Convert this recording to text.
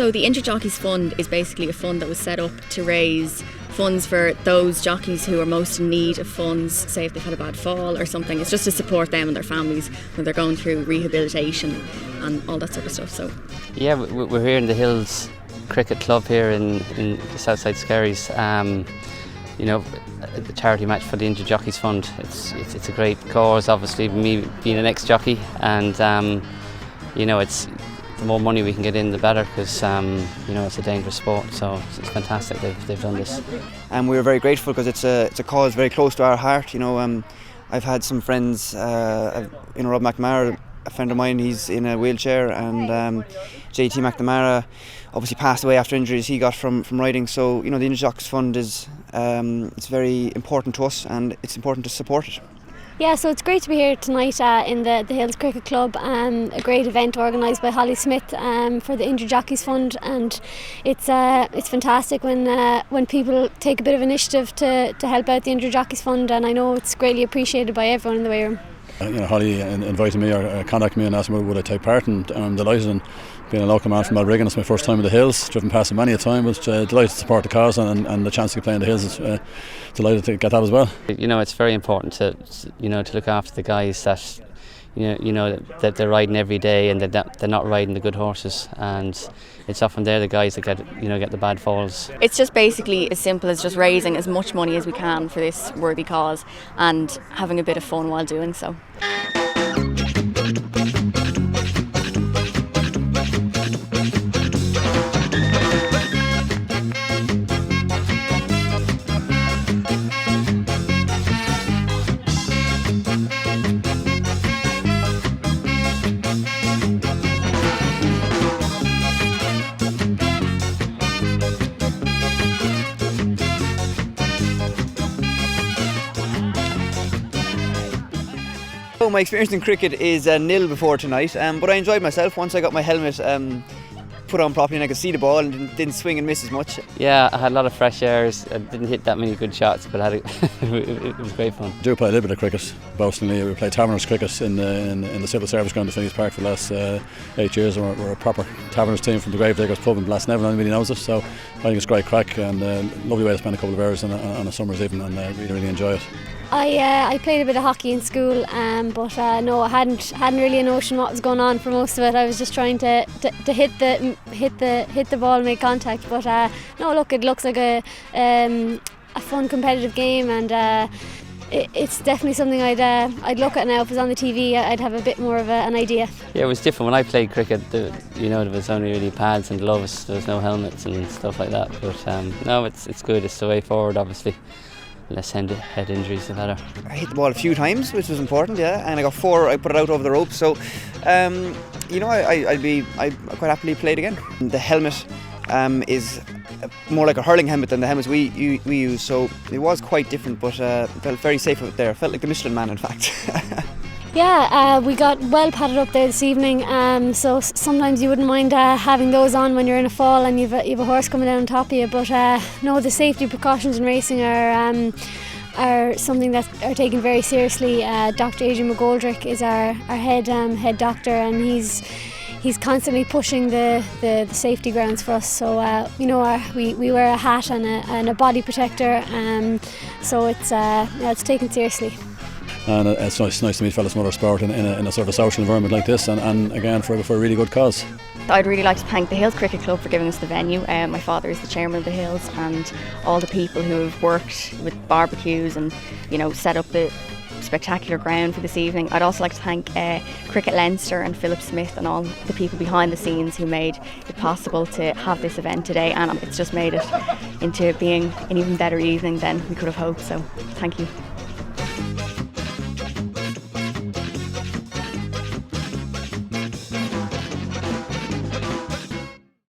So the Jockeys Fund is basically a fund that was set up to raise funds for those jockeys who are most in need of funds, say if they've had a bad fall or something. It's just to support them and their families when they're going through rehabilitation and all that sort of stuff. So yeah, we're here in the Hills Cricket Club here in the Southside Skerries. The charity match for the Jockeys Fund. It's a great cause, obviously, me being an ex-jockey, and it's the more money we can get in, the better, because it's a dangerous sport. So it's fantastic they've done this. And we're very grateful because it's a cause very close to our heart. I've had some friends, Rob McNamara, a friend of mine, he's in a wheelchair, and JT McNamara obviously passed away after injuries he got from riding. So the Jockeys Fund is it's very important to us, and it's important to support it. Yeah, so it's great to be here tonight in the Hills Cricket Club, a great event organised by Holly Smith for the Jockeys Fund, and it's fantastic when people take a bit of initiative to help out the Jockeys Fund, and I know it's greatly appreciated by everyone in the weight room. Holly invited me or contacted me and asked me would I take part, and I'm delighted. And being a local man from Balbriggan, it's my first time in the Hills, driven past it many a time, but delighted to support the cause, and the chance to play in the Hills is delighted to get that as well. It's very important to look after the guys that that they're riding every day, and they're not riding the good horses, and it's often they're the guys that get the bad falls. it's just basically as simple as just raising as much money as we can for this worthy cause and having a bit of fun while doing so. So my experience in cricket is nil before tonight, but I enjoyed myself once I got my helmet put on properly and I could see the ball and didn't swing and miss as much. Yeah, I had a lot of fresh airs. I didn't hit that many good shots, but it was great fun. I do play a little bit of cricket, boastingly. We play Taverners cricket in the Civil Service Ground at Finney's Park for the last 8 years. We're a proper Taverners team from the Gravediggers pub in Blasnev, and really knows it, so I think it's great crack and a lovely way to spend a couple of hours on a summer's evening, and really enjoy it. I played a bit of hockey in school, but no, I hadn't really a notion what was going on for most of it. I was just trying to hit the ball and make contact. But no, look, it looks like a fun competitive game, and it's definitely something I'd look at now. If it was on the TV, I'd have a bit more of an idea. Yeah, it was different when I played cricket. There was only really pads and gloves. There was no helmets and stuff like that. But no, it's good. It's the way forward, obviously. Less head injuries, the better. I hit the ball a few times, which was important, yeah, and I got 4. I put it out over the rope, so I'd quite happily play it again. The helmet is more like a hurling helmet than the helmets we use, so it was quite different, but felt very safe out there. Felt like the Michelin Man, in fact. Yeah, we got well padded up there this evening, so sometimes you wouldn't mind having those on when you're in a fall and you've a horse coming down on top of you, but no, the safety precautions in racing are something that are taken very seriously. Dr. Adrian McGoldrick is our head doctor, and he's constantly pushing the safety grounds for us, so we wear a hat and a body protector, so it's taken seriously. And it's nice to meet fellows from other sport in a sort of social environment like this, and again for a really good cause. I'd really like to thank the Hills Cricket Club for giving us the venue. My father is the chairman of the Hills, and all the people who have worked with barbecues and set up the spectacular ground for this evening. I'd also like to thank Cricket Leinster and Philip Smith and all the people behind the scenes who made it possible to have this event today, and it's just made it into being an even better evening than we could have hoped, so thank you.